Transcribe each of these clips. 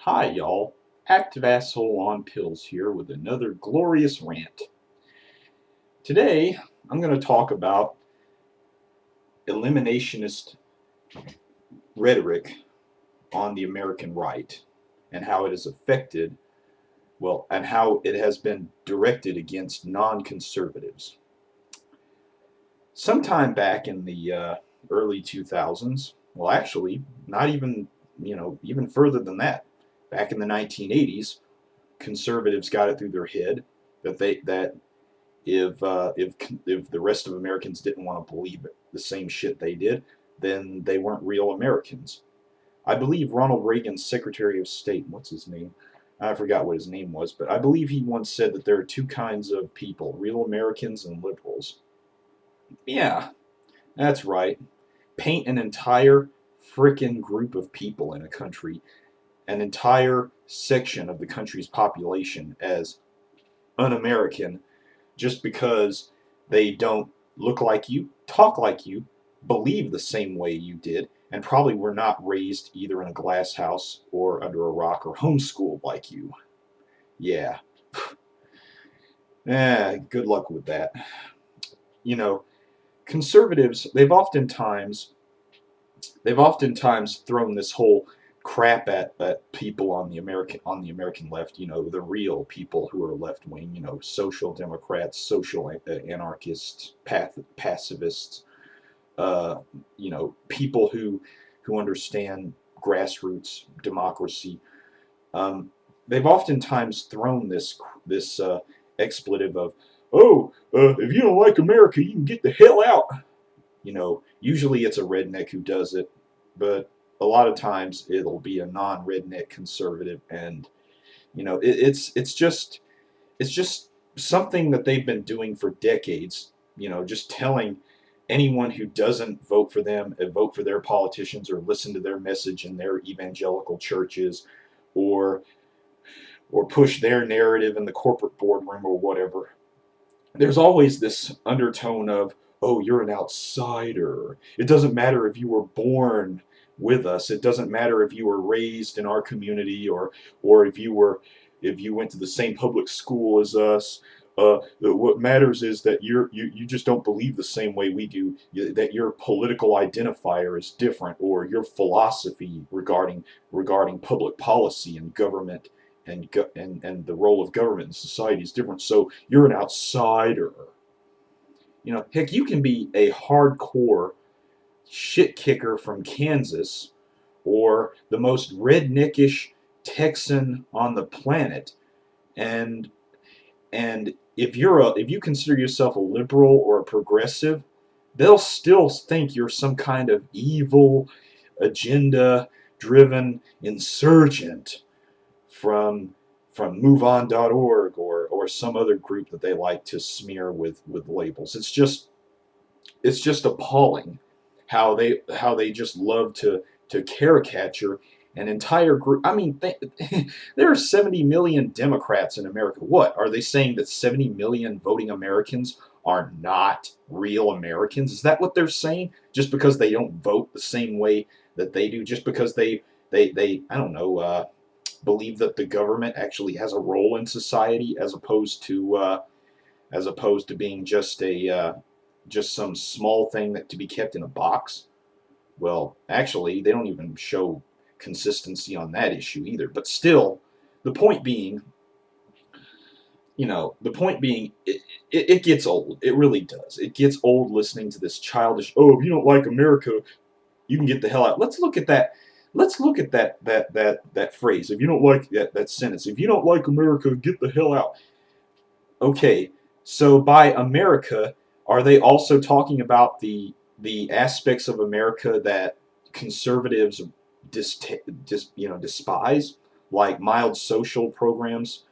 Hi, y'all. Active Asshole on Pills here with another glorious rant. Today, I'm going to talk about eliminationist rhetoric on the American right and how it has affected, and how it has been directed against non conservatives. Sometime back in the early 2000s, well, actually, not even, even further than that, back in the 1980s, conservatives got it through their head that if the rest of Americans didn't want to believe the same shit they did, then they weren't real Americans. I believe Ronald Reagan's Secretary of State, what's his name? I forgot what his name was, but I believe he once said that there are two kinds of people, real Americans and liberals. Yeah, that's right. Paint an entire frickin' group of people in a country, an entire section of the country's population as un-American just because they don't look like you, talk like you, believe the same way you did, and probably were not raised either in a glass house or under a rock or homeschooled like you. Yeah. Good luck with that. You know, conservatives, they've oftentimes thrown this whole crap at people on the American left, the real people who are left wing, social democrats, social anarchists, pacifists, people who understand grassroots democracy. Um, they've oftentimes thrown this expletive of, "Oh, if you don't like America, you can get the hell out." Usually it's a redneck who does it, but a lot of times it'll be a non-redneck conservative, and it's just something that they've been doing for decades. Just telling anyone who doesn't vote for them and vote for their politicians or listen to their message in their evangelical churches, or push their narrative in the corporate boardroom or whatever. There's always this undertone of, "Oh, you're an outsider. It doesn't matter if you were born with us. It doesn't matter if you were raised in our community, or if you went to the same public school as us. What matters is that you just don't believe the same way we do. That your political identifier is different, or your philosophy regarding public policy and government and the role of government in society is different. So you're an outsider." Heck, you can be a hardcore shit kicker from Kansas, or the most redneckish Texan on the planet, and if you consider yourself a liberal or a progressive, they'll still think you're some kind of evil, agenda driven insurgent from MoveOn.org, or some other group that they like to smear with labels. It's just appalling how they just love to caricature an entire group. I mean, there are 70 million Democrats in America. What are they saying, that 70 million voting Americans are not real Americans? Is that what they're saying? Just because they don't vote the same way that they do, just because they I don't know, believe that the government actually has a role in society, as opposed to being just some small thing that to be kept in a box. Well, actually, they don't even show consistency on that issue either. But still, the point being, it gets old. It really does. It gets old listening to this childish, "Oh, if you don't like America, you can get the hell out." Let's look at that. Let's look at that phrase. If you don't like that sentence, "If you don't like America, get the hell out." Okay, so by America, are they also talking about the aspects of America that conservatives despise, like mild social programs,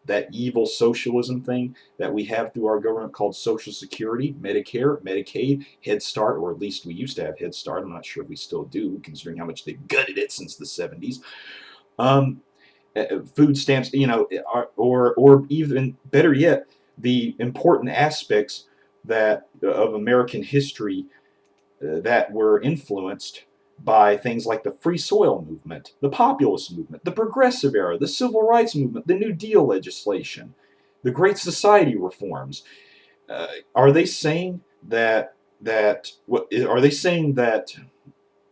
that evil socialism thing that we have through our government called Social Security, Medicare, Medicaid, Head Start, or at least we used to have Head Start. I'm not sure if we still do, considering how much they've gutted it since the 70s. Um, Food stamps, or even better yet, the important aspects that of American history that were influenced by things like the free soil movement, the populist movement, the progressive era, the civil rights movement, the New Deal legislation, the Great Society reforms. Are they saying that what are they saying that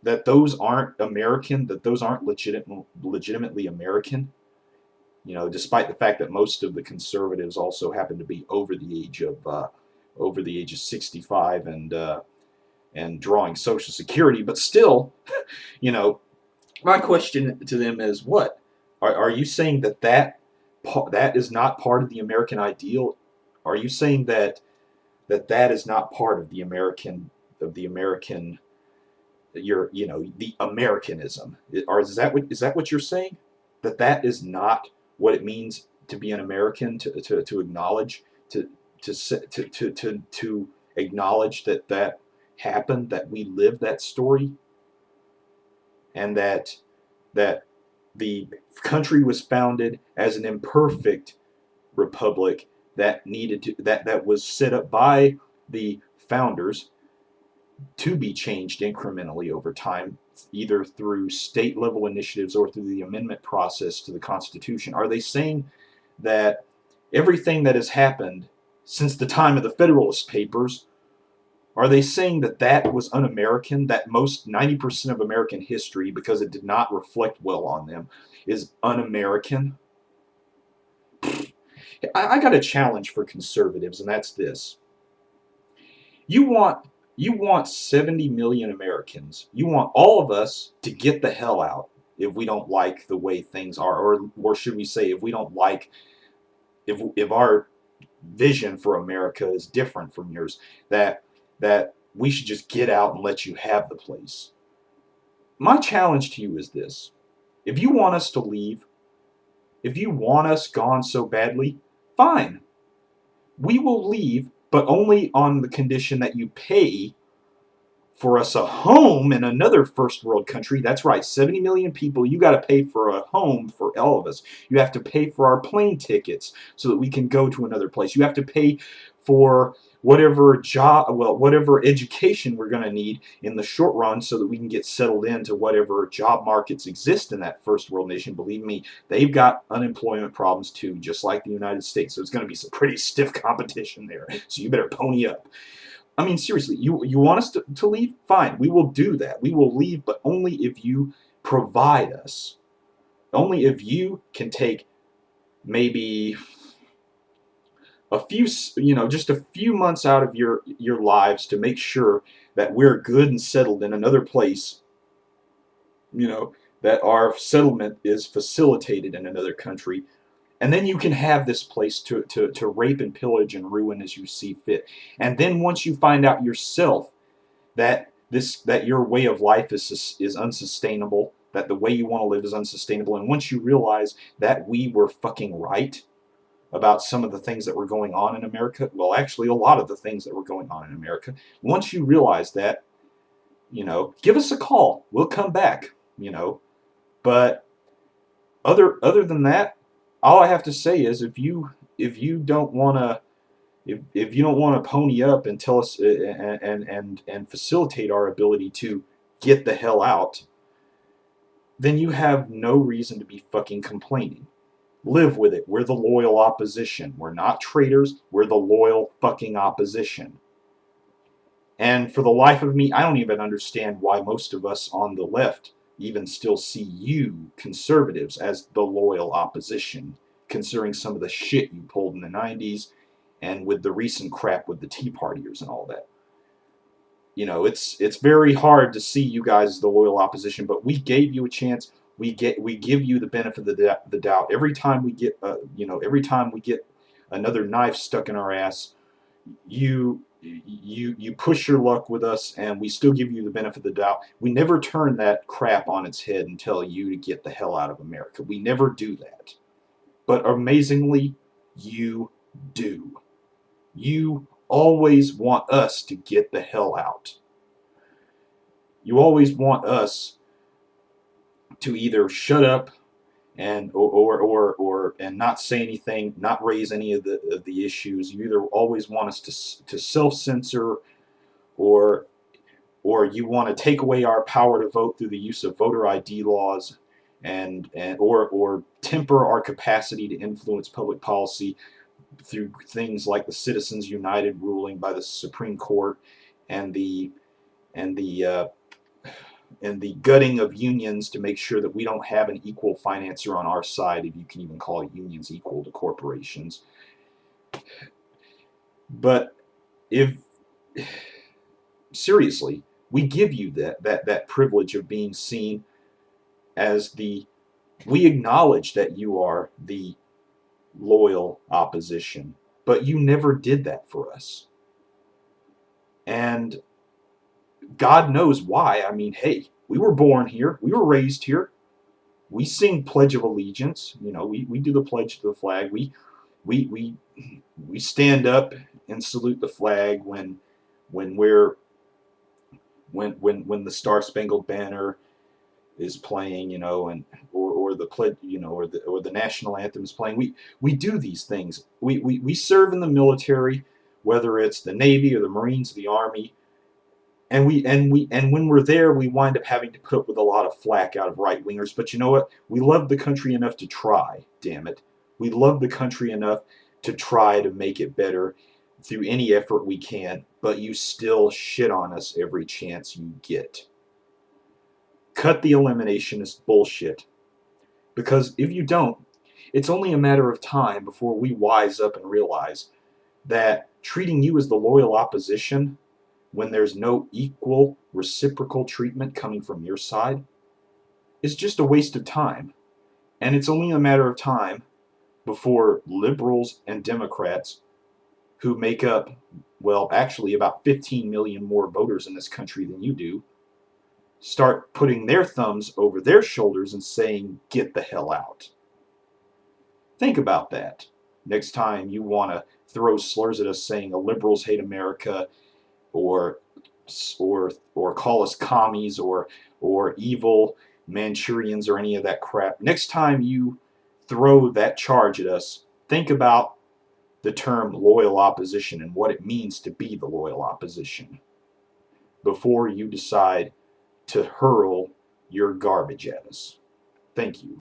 those aren't American, that those aren't legitimately American? Despite the fact that most of the conservatives also happen to be over the age of 65 and drawing Social Security, but still, you know, my question to them is, what are you saying that is not part of the American ideal? Are you saying that is not part of the American the Americanism? Or is that what you're saying? That is not what it means to be an American, to acknowledge, to to acknowledge that happened, that we lived that story, and that the country was founded as an imperfect republic that was set up by the founders to be changed incrementally over time, either through state level initiatives or through the amendment process to the Constitution? Are they saying that everything that has happened since the time of the Federalist Papers, are they saying that was un-American, that most 90% of American history, because it did not reflect well on them, is un-American? I got a challenge for conservatives, and that's this. You want you want 70 million Americans. You want all of us to get the hell out if we don't like the way things are, or should we say, if we don't like, if our vision for America is different from yours, that we should just get out and let you have the place. My challenge to you is this: if you want us to leave, if you want us gone so badly, fine. We will leave, but only on the condition that you pay for us a home in another first world country. That's right, 70 million people. You got to pay for a home for all of us. You have to pay for our plane tickets so that we can go to another place. You have to pay for whatever whatever education we're going to need in the short run so that we can get settled into whatever job markets exist in that first world nation. Believe me, they've got unemployment problems too, just like the United States. So it's going to be some pretty stiff competition there. So you better pony up. I mean, seriously, you want us to leave? Fine, we will do that. We will leave, but only if you provide us. Only if you can take maybe a few, just a few months out of your lives to make sure that we're good and settled in another place, that our settlement is facilitated in another country. And then you can have this place to rape and pillage and ruin as you see fit. And then once you find out yourself that your way of life is unsustainable, that the way you want to live is unsustainable, and once you realize that we were fucking right about some of the things that were going on in America, well, actually a lot of the things that were going on in America, once you realize that, give us a call. We'll come back, But other than that, all I have to say is, if you don't want to if you don't want to pony up and tell us and facilitate our ability to get the hell out, then you have no reason to be fucking complaining. Live with it. We're the loyal opposition. We're not traitors. We're the loyal fucking opposition. And for the life of me, I don't even understand why most of us on the left even still see you conservatives as the loyal opposition, considering some of the shit you pulled in the 90s and with the recent crap with the Tea Partiers and all that. It's very hard to see you guys as the loyal opposition, but we gave you a chance. We give you the benefit of the doubt every time we get another knife stuck in our ass. You push your luck with us, and we still give you the benefit of the doubt. We never turn that crap on its head and tell you to get the hell out of America. We never do that. But amazingly, you do. You always want us to get the hell out. You always want us to either shut up and and not say anything, not raise any of the issues. You either always want us to self-censor, or or you want to take away our power to vote through the use of voter ID laws, or temper our capacity to influence public policy through things like the Citizens United ruling by the Supreme Court, and the and the uh, and the gutting of unions to make sure that we don't have an equal financier on our side, if you can even call unions equal to corporations. But if seriously, we give you that privilege of being seen as the, we acknowledge that you are the loyal opposition, but you never did that for us. And God knows why. I mean, hey, we were born here, we were raised here. We sing Pledge of Allegiance. We do the pledge to the flag. We we we stand up and salute the flag when we're when the Star Spangled Banner is playing, and or the pledge, or the national anthem is playing. We do these things. We serve in the military, whether it's the Navy or the Marines or the Army, and when we're there, we wind up having to put up with a lot of flack out of right wingers. But you know what? We love the country enough to try. Damn it, we love the country enough to try to make it better through any effort we can. But you still shit on us every chance you get. Cut the eliminationist bullshit. Because if you don't, it's only a matter of time before we wise up and realize that treating you as the loyal opposition, when there's no equal reciprocal treatment coming from your side, is just a waste of time. And it's only a matter of time before liberals and Democrats, who make up, well, actually about 15 million more voters in this country than you do, start putting their thumbs over their shoulders and saying, get the hell out. Think about that next time you want to throw slurs at us saying liberals hate America, or call us commies, or evil Manchurians, or any of that crap. Next time you throw that charge at us, think about the term loyal opposition and what it means to be the loyal opposition before you decide to hurl your garbage at us. Thank you.